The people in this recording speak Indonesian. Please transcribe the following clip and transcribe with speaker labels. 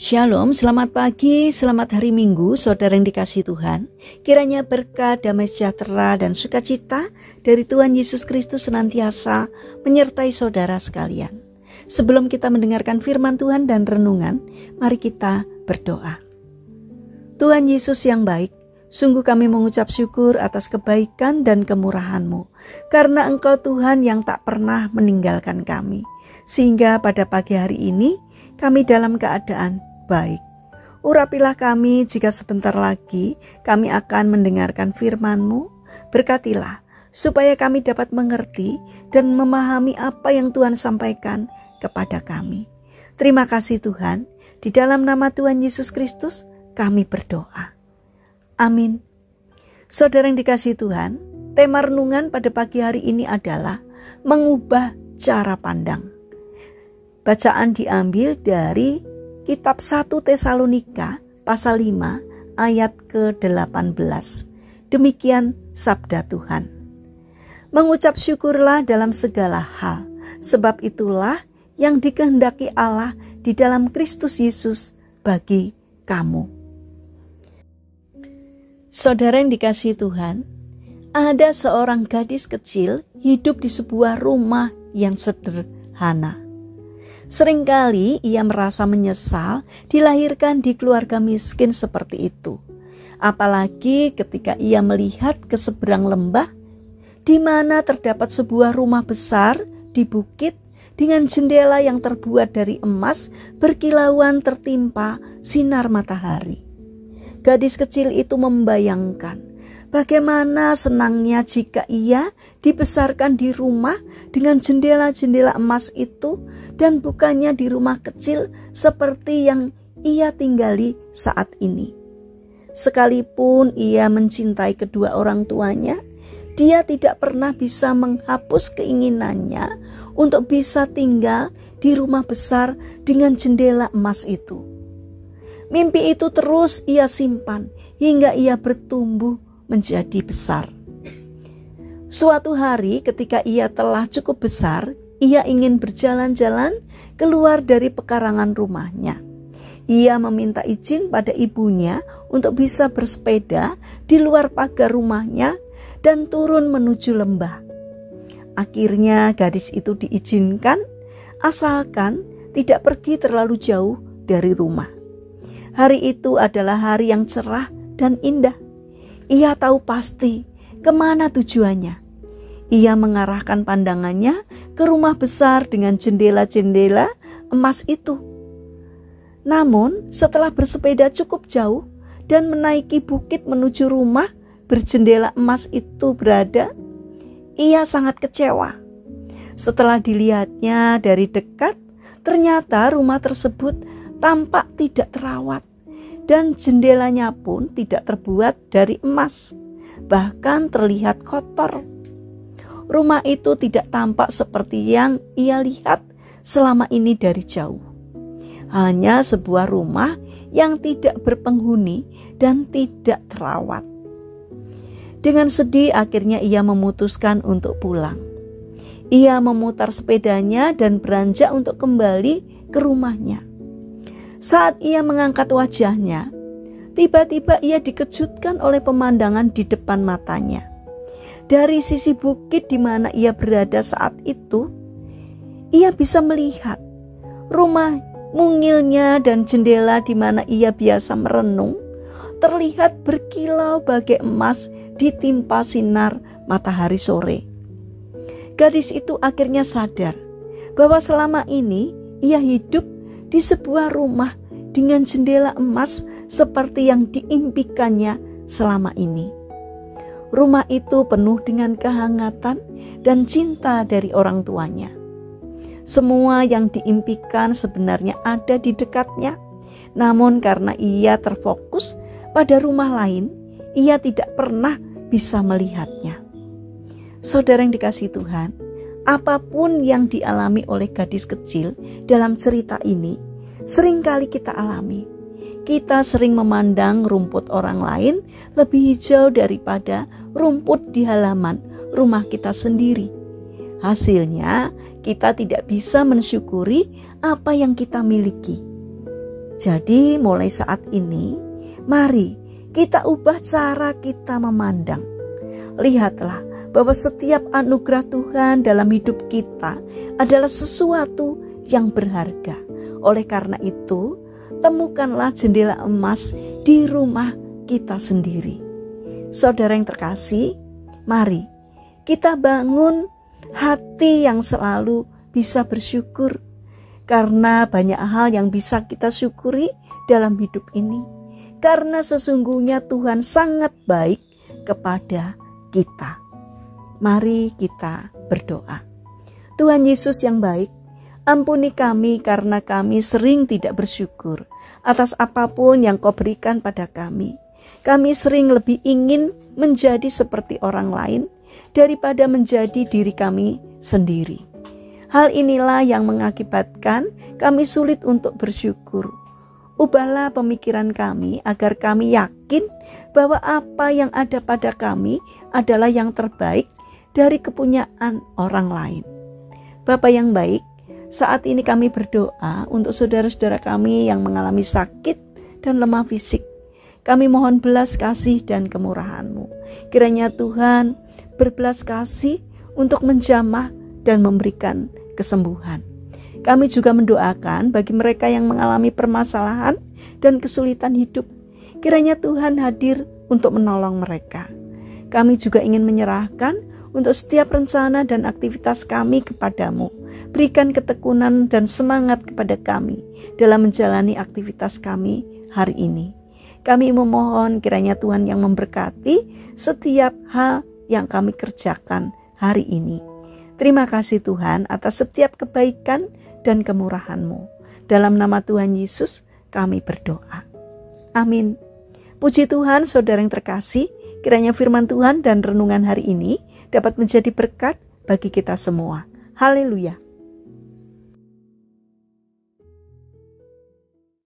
Speaker 1: Shalom, selamat pagi, selamat hari Minggu, saudara yang dikasihi Tuhan. Kiranya berkat, damai sejahtera, dan sukacita dari Tuhan Yesus Kristus senantiasa menyertai saudara sekalian. Sebelum kita mendengarkan firman Tuhan dan renungan, mari kita berdoa. Tuhan Yesus yang baik, sungguh kami mengucap syukur atas kebaikan dan kemurahan-Mu, karena Engkau Tuhan yang tak pernah meninggalkan kami. Sehingga pada pagi hari ini, kami dalam keadaan baik. Urapilah kami jika sebentar lagi kami akan mendengarkan firman-Mu. Berkatilah supaya kami dapat mengerti dan memahami apa yang Tuhan sampaikan kepada kami. Terima kasih Tuhan. Di dalam nama Tuhan Yesus Kristus kami berdoa. Amin. Saudara yang dikasihi Tuhan, tema renungan pada pagi hari ini adalah mengubah cara pandang. Bacaan diambil dari Kitab 1 Tesalonika pasal 5 ayat ke-18. Demikian sabda Tuhan. Mengucap syukurlah dalam segala hal, sebab itulah yang dikehendaki Allah di dalam Kristus Yesus bagi kamu. Saudara yang dikasihi Tuhan, ada seorang gadis kecil hidup di sebuah rumah yang sederhana. Seringkali ia merasa menyesal dilahirkan di keluarga miskin seperti itu. Apalagi ketika ia melihat ke seberang lembah, di mana terdapat sebuah rumah besar di bukit dengan jendela yang terbuat dari emas berkilauan tertimpa sinar matahari. Gadis kecil itu membayangkan bagaimana senangnya jika ia dibesarkan di rumah dengan jendela-jendela emas itu dan bukannya di rumah kecil seperti yang ia tinggali saat ini. Sekalipun ia mencintai kedua orang tuanya, dia tidak pernah bisa menghapus keinginannya untuk bisa tinggal di rumah besar dengan jendela emas itu. Mimpi itu terus ia simpan hingga ia bertumbuh menjadi besar. Suatu hari ketika ia telah cukup besar, ia ingin berjalan-jalan keluar dari pekarangan rumahnya. Ia meminta izin pada ibunya untuk bisa bersepeda di luar pagar rumahnya dan turun menuju lembah. Akhirnya gadis itu diizinkan asalkan tidak pergi terlalu jauh dari rumah. Hari itu adalah hari yang cerah dan indah. Ia tahu pasti kemana tujuannya. Ia mengarahkan pandangannya ke rumah besar dengan jendela-jendela emas itu. Namun setelah bersepeda cukup jauh dan menaiki bukit menuju rumah berjendela emas itu berada, ia sangat kecewa. Setelah dilihatnya dari dekat, ternyata rumah tersebut tampak tidak terawat. Dan jendelanya pun tidak terbuat dari emas, bahkan terlihat kotor. Rumah itu tidak tampak seperti yang ia lihat selama ini dari jauh. Hanya sebuah rumah yang tidak berpenghuni dan tidak terawat. Dengan sedih akhirnya ia memutuskan untuk pulang. Ia memutar sepedanya dan beranjak untuk kembali ke rumahnya. Saat ia mengangkat wajahnya, tiba-tiba ia dikejutkan oleh pemandangan di depan matanya. Dari sisi bukit di mana ia berada saat itu, ia bisa melihat rumah mungilnya dan jendela di mana ia biasa merenung, terlihat berkilau bagai emas ditimpa sinar matahari sore. Gadis itu akhirnya sadar bahwa selama ini ia hidup di sebuah rumah dengan jendela emas seperti yang diimpikannya selama ini. Rumah itu penuh dengan kehangatan dan cinta dari orang tuanya. Semua yang diimpikan sebenarnya ada di dekatnya, namun karena ia terfokus pada rumah lain, ia tidak pernah bisa melihatnya. Saudara yang dikasihi Tuhan, apapun yang dialami oleh gadis kecil dalam cerita ini, seringkali kita alami. Kita sering memandang rumput orang lain lebih hijau daripada rumput di halaman rumah kita sendiri. Hasilnya, kita tidak bisa mensyukuri apa yang kita miliki. Jadi mulai saat ini, mari kita ubah cara kita memandang. Lihatlah bahwa setiap anugerah Tuhan dalam hidup kita adalah sesuatu yang berharga. Oleh karena itu, temukanlah jendela emas di rumah kita sendiri. Saudara yang terkasih, mari kita bangun hati yang selalu bisa bersyukur, karena banyak hal yang bisa kita syukuri dalam hidup ini. Karena sesungguhnya Tuhan sangat baik kepada kita. Mari kita berdoa. Tuhan Yesus yang baik, ampuni kami karena kami sering tidak bersyukur atas apapun yang Kau berikan pada kami. Kami sering lebih ingin menjadi seperti orang lain daripada menjadi diri kami sendiri. Hal inilah yang mengakibatkan kami sulit untuk bersyukur. Ubahlah pemikiran kami agar kami yakin bahwa apa yang ada pada kami adalah yang terbaik dari kepunyaan orang lain. Bapa yang baik, saat ini kami berdoa untuk saudara-saudara kami yang mengalami sakit dan lemah fisik. Kami mohon belas kasih dan kemurahan-Mu. Kiranya Tuhan berbelas kasih untuk menjamah dan memberikan kesembuhan. Kami juga mendoakan bagi mereka yang mengalami permasalahan dan kesulitan hidup. Kiranya Tuhan hadir untuk menolong mereka. Kami juga ingin menyerahkan untuk setiap rencana dan aktivitas kami kepadamu. Berikan ketekunan dan semangat kepada kami dalam menjalani aktivitas kami hari ini. Kami memohon kiranya Tuhan yang memberkati setiap hal yang kami kerjakan hari ini. Terima kasih Tuhan atas setiap kebaikan dan kemurahan-Mu. Dalam nama Tuhan Yesus kami berdoa. Amin. Puji Tuhan, saudara yang terkasih, kiranya firman Tuhan dan renungan hari ini dapat menjadi berkat bagi kita semua. Haleluya.